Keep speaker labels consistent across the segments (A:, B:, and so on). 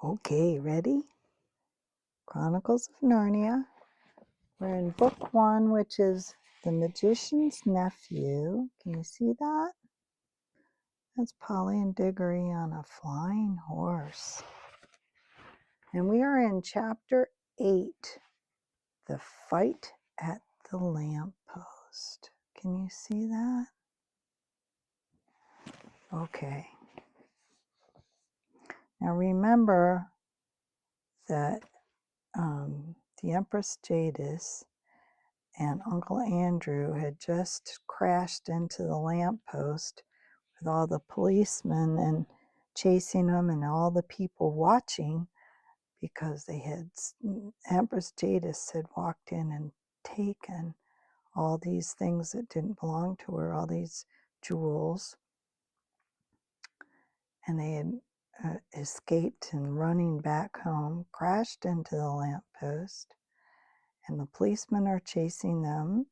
A: Okay, ready? Chronicles of Narnia. We're in book 1, which is The Magician's Nephew. Can you see that? That's Polly and Digory on a flying horse. And we are in chapter 8, The Fight at the Lamppost. Can you see that? Okay. Now remember that the Empress Ch8 and Uncle Andrew had just crashed into the lamppost with all the policemen and chasing them and all the people watching because Empress Ch8 had walked in and taken all these things that didn't belong to her, all these jewels, and they had escaped and running back home, crashed into the lamppost, and the policemen are chasing them.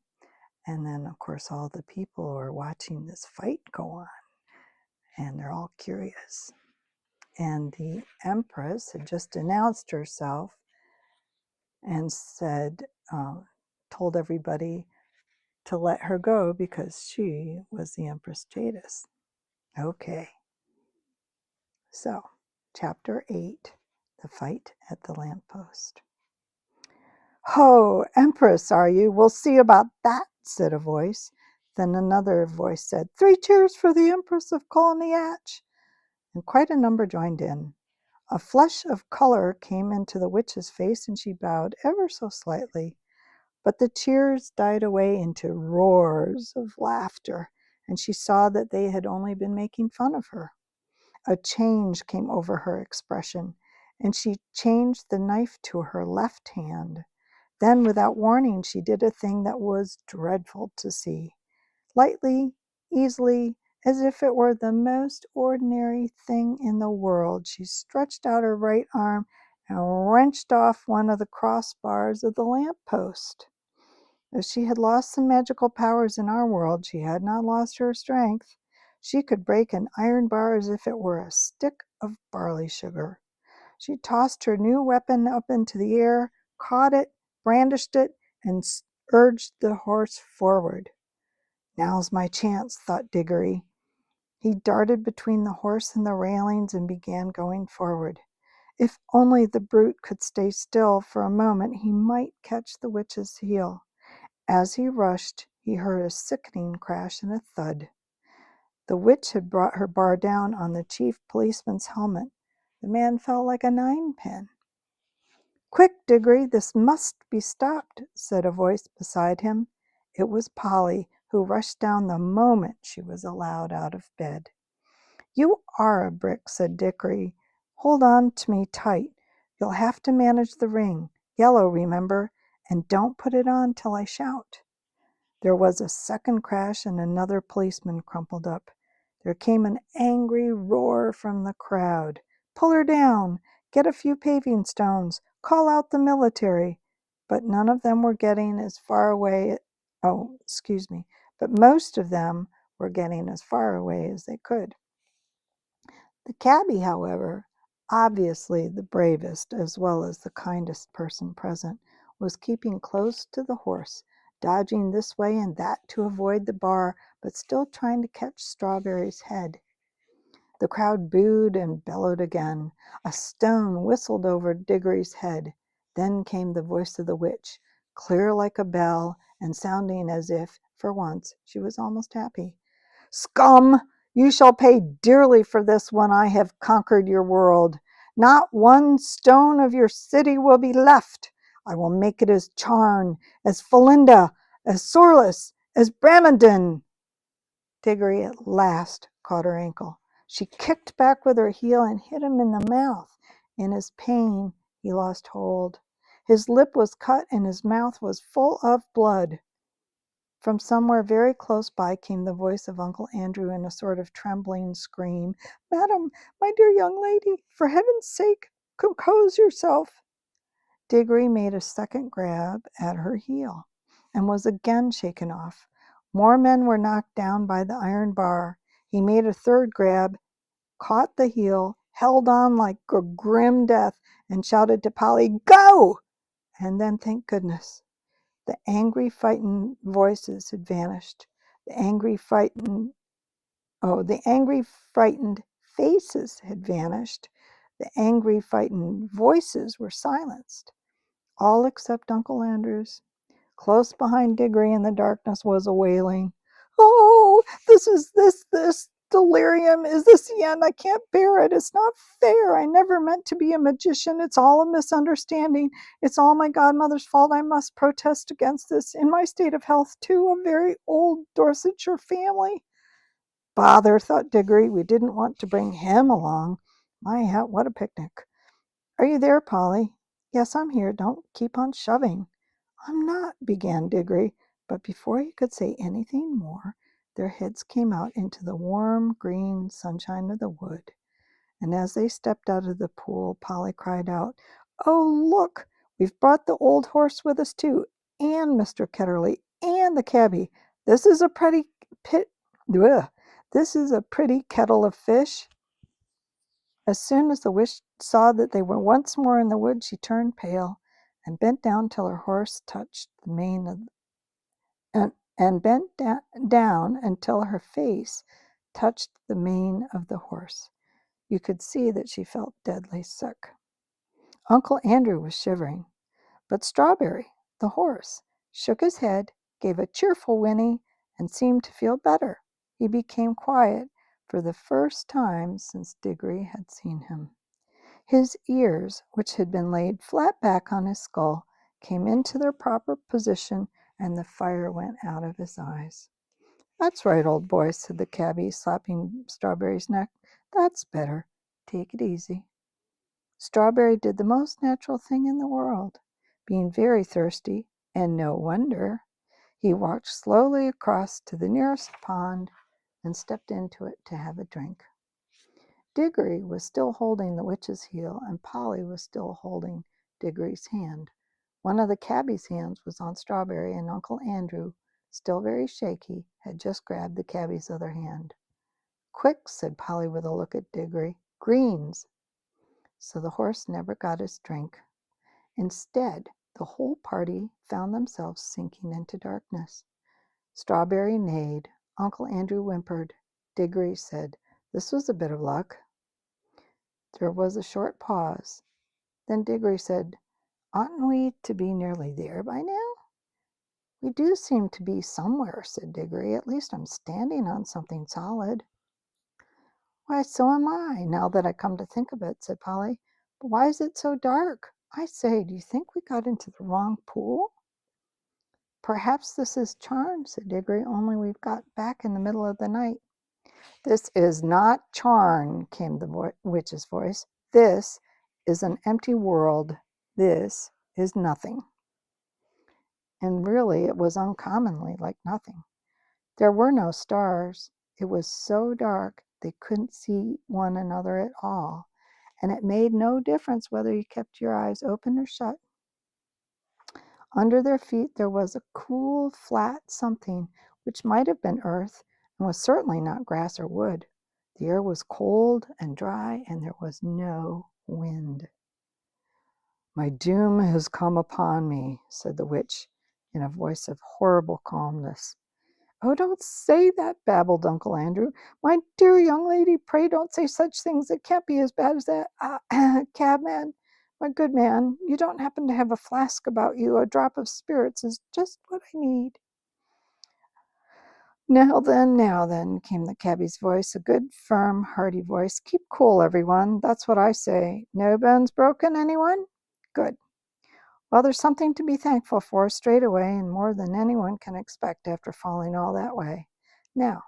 A: And then, of course, all the people are watching this fight go on, and they're all curious. And the Empress had just announced herself and told everybody to let her go because she was the Empress Ch8. Okay, so chapter 8, The Fight at the Lamppost. "Ho, Empress, are you? We'll see about that," said a voice. Then another voice said, "3 cheers for the Empress of Colony H." And quite a number joined in. A flush of color came into the witch's face, and she bowed ever so slightly. But the cheers died away into roars of laughter, and she saw that they had only been making fun of her. A change came over her expression, and she changed the knife to her left hand. Then, without warning, she did a thing that was dreadful to see. Lightly, easily, as if it were the most ordinary thing in the world, she stretched out her right arm and wrenched off one of the crossbars of the lamp-post. If she had lost some magical powers in our world, she had not lost her strength. She could break an iron bar as if it were a stick of barley sugar. She tossed her new weapon up into the air, caught it, brandished it, and urged the horse forward. "Now's my chance," thought Digory. He darted between the horse and the railings and began going forward. If only the brute could stay still for a moment, he might catch the witch's heel. As he rushed, he heard a sickening crash and a thud. The witch had brought her bar down on the chief policeman's helmet. The man fell like a ninepin. "Quick, Digory, this must be stopped," said a voice beside him. It was Polly, who rushed down the moment she was allowed out of bed. "You are a brick," said Digory. "Hold on to me tight. You'll have to manage the ring. Yellow, remember, and don't put it on till I shout." There was a second crash and another policeman crumpled up. There came an angry roar from the crowd. "Pull her down! Get a few paving stones! Call out the military!" But none of them were getting as far away. But most of them were getting as far away as they could. The cabbie, however, obviously the bravest as well as the kindest person present, was keeping close to the horse, dodging this way and that to avoid the bar, but still trying to catch Strawberry's head. The crowd booed and bellowed again. A stone whistled over Digory's head. Then came the voice of the witch, clear like a bell and sounding as if, for once, she was almost happy. "Scum! You shall pay dearly for this when I have conquered your world. Not one stone of your city will be left. I will make it as Charn, as Felinda, as Sorlus, as Bramenden." Digory at last caught her ankle. She kicked back with her heel and hit him in the mouth. In his pain, he lost hold. His lip was cut and his mouth was full of blood. From somewhere very close by came the voice of Uncle Andrew in a sort of trembling scream. "Madam, my dear young lady, for heaven's sake, compose yourself." Digory made a second grab at her heel and was again shaken off. More men were knocked down by the iron bar. He made a third grab, caught the heel, held on like a grim death, and shouted to Polly, "Go!" And then, thank goodness, the angry, frightened voices had vanished. The angry, frightened faces had vanished. The angry, frightened voices were silenced, all except Uncle Andrew's. Close behind Digory in the darkness was a wailing. "Oh, this delirium. Is this the end? I can't bear it. It's not fair. I never meant to be a magician. It's all a misunderstanding. It's all my godmother's fault. I must protest against this. In my state of health, too, a very old Dorsetshire family." Bother, thought Digory. We didn't want to bring him along. My hat, what a picnic. "Are you there, Polly?" "Yes, I'm here. Don't keep on shoving." "I'm not," began Digory, but before he could say anything more, their heads came out into the warm green sunshine of the wood. And as they stepped out of the pool, Polly cried out, "Oh, look! We've brought the old horse with us, too, and Mr. Ketterly, and the cabby. This is a pretty pit. Ugh, this is a pretty kettle of fish." As soon as the witch saw that they were once more in the wood, she turned pale and bent down till her horse touched the mane of, and bent down until her face touched the mane of the horse. You could see that she felt deadly sick. Uncle Andrew was shivering, but Strawberry, the horse, shook his head, gave a cheerful whinny, and seemed to feel better. He became quiet for the first time since Digory had seen him. His ears, which had been laid flat back on his skull, came into their proper position, and the fire went out of his eyes. "That's right, old boy," said the cabby, slapping Strawberry's neck. "That's better. Take it easy." Strawberry did the most natural thing in the world. Being very thirsty, and no wonder, he walked slowly across to the nearest pond and stepped into it to have a drink. Digory was still holding the witch's heel, and Polly was still holding Digory's hand. One of the cabby's hands was on Strawberry, and Uncle Andrew, still very shaky, had just grabbed the cabby's other hand. "Quick," said Polly with a look at Digory. "Greens." So the horse never got his drink. Instead, the whole party found themselves sinking into darkness. Strawberry neighed. Uncle Andrew whimpered. Digory said, "This was a bit of luck." There was a short pause. Then Digory said, "Oughtn't we to be nearly there by now?" "We do seem to be somewhere," said Digory. "At least I'm standing on something solid." "Why, so am I, now that I come to think of it," said Polly. "But why is it so dark? I say, do you think we got into the wrong pool?" "Perhaps this is charmed," said Digory, "only we've got back in the middle of the night." "This is not charm," came the witch's voice. "This is an empty world. This is nothing." And really it was uncommonly like nothing. There were no stars. It was so dark they couldn't see one another at all, and it made no difference whether you kept your eyes open or shut. Under their feet there was a cool, flat something which might have been earth, and was certainly not grass or wood. The air was cold and dry, and there was no wind. "My doom has come upon me," said the witch, in a voice of horrible calmness. "Oh, don't say that," babbled Uncle Andrew. "My dear young lady, pray don't say such things. It can't be as bad as that. Cabman, my good man, you don't happen to have a flask about you? A drop of spirits is just what I need." Now then," came the cabby's voice, a good, firm, hearty voice. "Keep cool, everyone. That's what I say. No bones broken, anyone? Good. Well, there's something to be thankful for straight away, and more than anyone can expect after falling all that way. Now,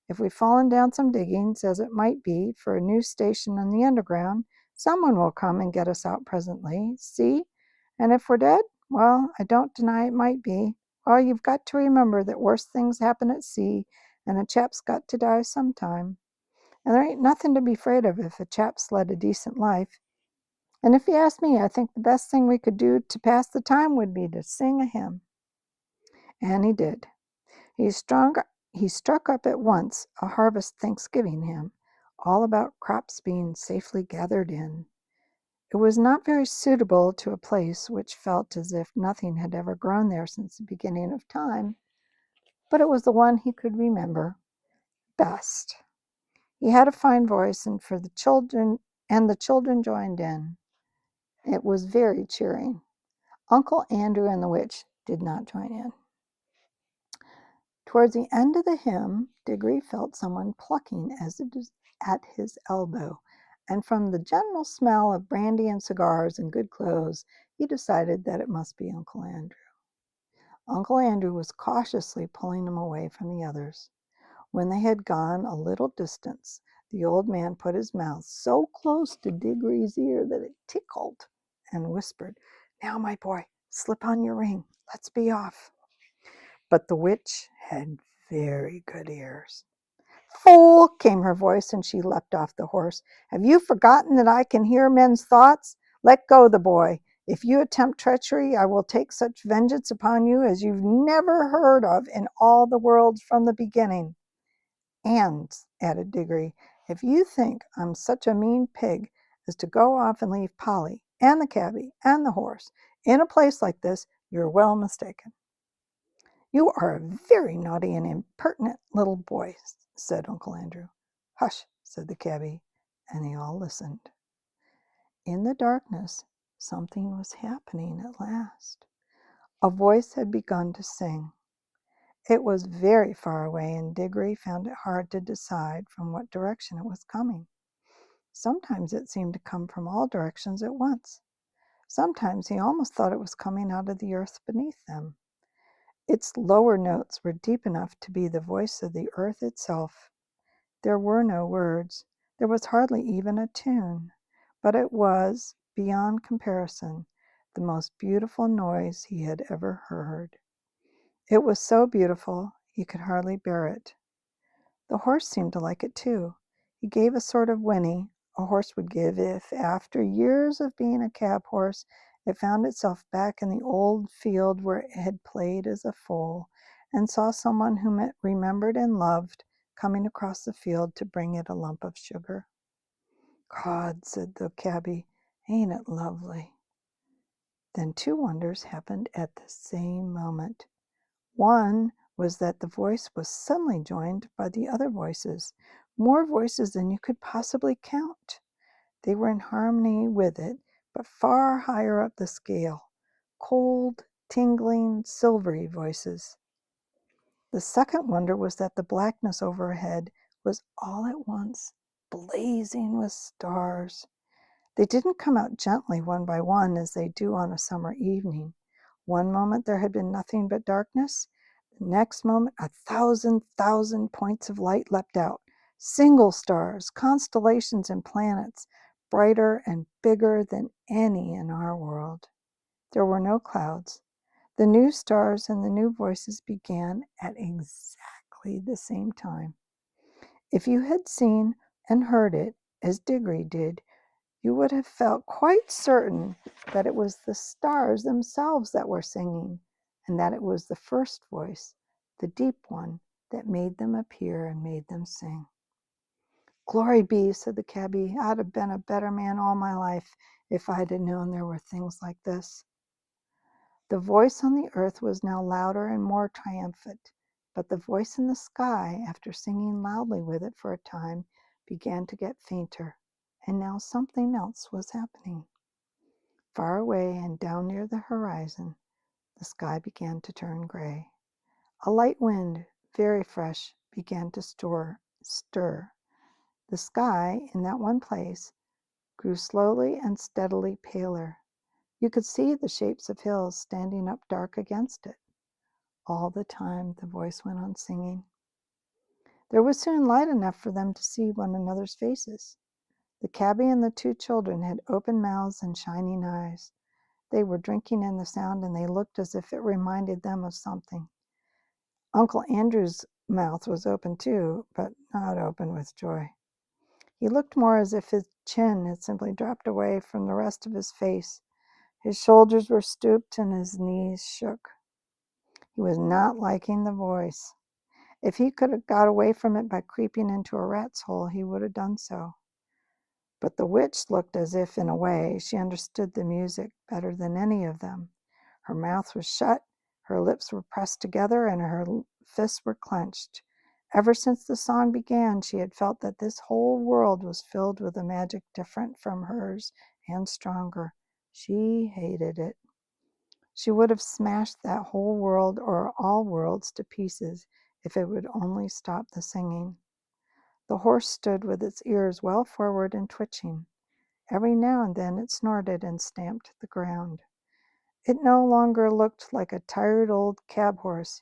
A: if we've fallen down some diggings, as it might be, for a new station in the underground, someone will come and get us out presently. See? And if we're dead, well, I don't deny it might be. Well, you've got to remember that worse things happen at sea, and a chap's got to die sometime. And there ain't nothing to be afraid of if a chap's led a decent life. And if you ask me, I think the best thing we could do to pass the time would be to sing a hymn." And he did. He struck up at once a harvest Thanksgiving hymn. all about crops being safely gathered in. It was not very suitable to a place which felt as if nothing had ever grown there since the beginning of time, but it was the one he could remember best. He had a fine voice, and the children joined in. It was very cheering. Uncle Andrew and the witch did not join in. Towards the end of the hymn, Digory felt someone plucking at his elbow, and from the general smell of brandy and cigars and good clothes, he decided that it must be Uncle Andrew. Uncle Andrew was cautiously pulling him away from the others. When they had gone a little distance, the old man put his mouth so close to Digory's ear that it tickled, and whispered, "Now, my boy, slip on your ring. Let's be off." But the witch had very good ears. "Fool!" came her voice, and she leapt off the horse. "Have you forgotten that I can hear men's thoughts? Let go the boy. If you attempt treachery, I will take such vengeance upon you as you've never heard of in all the world from the beginning. And," added Digory, "if you think I'm such a mean pig as to go off and leave Polly and the cabby and the horse in a place like this, you're well mistaken." "You are a very naughty and impertinent little boy," said Uncle Andrew. "Hush," said the cabby, and they all listened. In the darkness, something was happening at last. A voice had begun to sing. It was very far away, and Digory found it hard to decide from what direction it was coming. Sometimes it seemed to come from all directions at once. Sometimes he almost thought it was coming out of the earth beneath them. Its lower notes were deep enough to be the voice of the earth itself. There were no words. There was hardly even a tune. But it was, beyond comparison, the most beautiful noise he had ever heard. It was so beautiful he could hardly bear it. The horse seemed to like it too. He gave a sort of whinny a horse would give if, after years of being a cab horse, it found itself back in the old field where it had played as a foal, and saw someone whom it remembered and loved coming across the field to bring it a lump of sugar. "God," said the cabby, "ain't it lovely?" Then two wonders happened at the same moment. One was that the voice was suddenly joined by the other voices, more voices than you could possibly count. They were in harmony with it, but far higher up the scale, cold, tingling, silvery voices. The second wonder was that the blackness overhead was all at once blazing with stars. They didn't come out gently one by one as they do on a summer evening. One moment there had been nothing but darkness. The next moment 1,000,000 points of light leapt out. Single stars, constellations and planets, brighter and bigger than any in our world. There were no clouds. The new stars and the new voices began at exactly the same time. If you had seen and heard it, as Digory did, you would have felt quite certain that it was the stars themselves that were singing, and that it was the first voice, the deep one, that made them appear and made them sing. "Glory be," said the cabby, "I'd have been a better man all my life if I'd have known there were things like this." The voice on the earth was now louder and more triumphant, but the voice in the sky, after singing loudly with it for a time, began to get fainter, and now something else was happening. Far away and down near the horizon, the sky began to turn gray. A light wind, very fresh, began to stir. The sky, in that one place, grew slowly and steadily paler. You could see the shapes of hills standing up dark against it. All the time the voice went on singing. There was soon light enough for them to see one another's faces. The cabby and the two children had open mouths and shining eyes. They were drinking in the sound, and they looked as if it reminded them of something. Uncle Andrew's mouth was open too, but not open with joy. He looked more as if his chin had simply dropped away from the rest of his face. His shoulders were stooped and his knees shook. He was not liking the voice. If he could have got away from it by creeping into a rat's hole, he would have done so. But the witch looked as if, in a way, she understood the music better than any of them. Her mouth was shut, her lips were pressed together, and her fists were clenched. Ever since the song began, she had felt that this whole world was filled with a magic different from hers and stronger. She hated it. She would have smashed that whole world or all worlds to pieces if it would only stop the singing. The horse stood with its ears well forward and twitching. Every now and then it snorted and stamped the ground. It no longer looked like a tired old cab horse.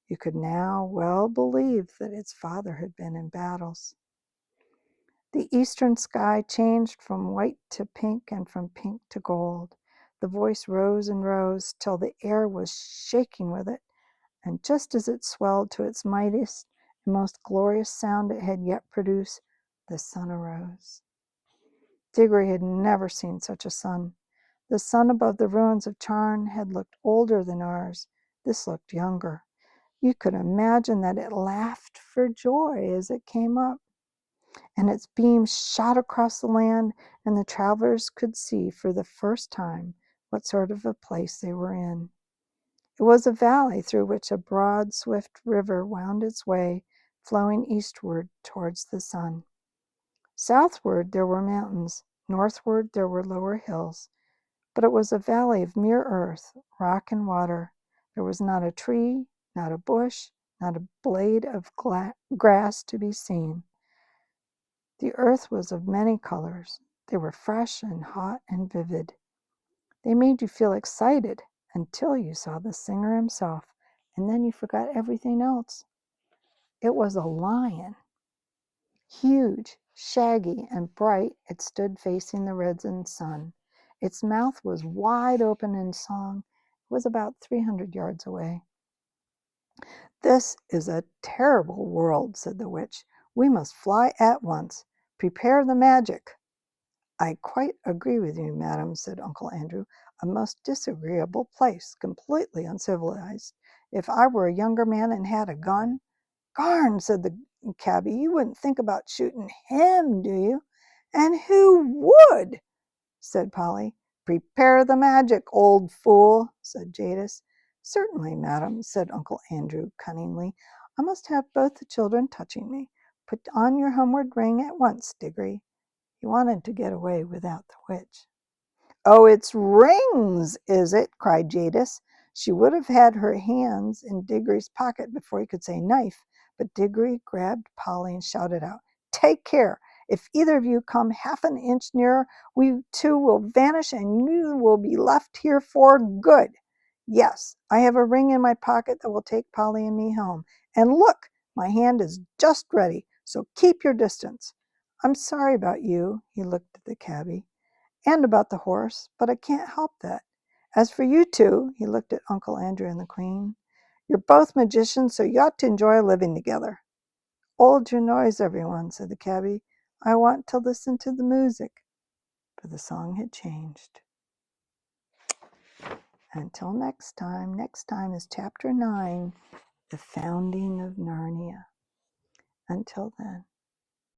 A: You could now well believe that its father had been in battles. The eastern sky changed from white to pink and from pink to gold. The voice rose and rose till the air was shaking with it, and just as it swelled to its mightiest and most glorious sound it had yet produced, the sun arose. Digory had never seen such a sun. The sun above the ruins of Charn had looked older than ours. This looked younger. You could imagine that it laughed for joy as it came up, and its beams shot across the land, and the travelers could see for the first time what sort of a place they were in. It was a valley through which a broad, swift river wound its way, flowing eastward towards the sun. Southward there were mountains, northward there were lower hills, but it was a valley of mere earth, rock and water. There was not a tree, not a bush, not a blade of grass to be seen. The earth was of many colors. They were fresh and hot and vivid. They made you feel excited until you saw the singer himself, and then you forgot everything else. It was a lion. Huge, shaggy, and bright, it stood facing the risen sun. Its mouth was wide open in song. It was about 300 yards away. "This is a terrible world," said the witch. "We must fly at once. Prepare the magic." "I quite agree with you, madam," said Uncle Andrew. "A most disagreeable place, completely uncivilized. If I were a younger man and had a gun—" "Garn," said the cabby, "you wouldn't think about shooting him, do you?" "And who would?" said Polly. "Prepare the magic, old fool," said Ch8. "Certainly, madam," said Uncle Andrew cunningly. "I must have both the children touching me. Put on your homeward ring at once, Digory." He wanted to get away without the witch. "Oh, it's rings, is it?" cried Ch8. She would have had her hands in Digory's pocket before he could say knife, but Digory grabbed Polly and shouted out, "Take care! If either of you come half an inch nearer, we two will vanish and you will be left here for good. Yes, I have a ring in my pocket that will take Polly and me home. And look, my hand is just ready, so keep your distance. I'm sorry about you," he looked at the cabby, "and about the horse, but I can't help that. As for you two," he looked at Uncle Andrew and the Queen, "you're both magicians, so you ought to enjoy living together." "Hold your noise, everyone," said the cabby. "I want to listen to the music." For the song had changed. Until next time is chapter 9, The Founding of Narnia. Until then.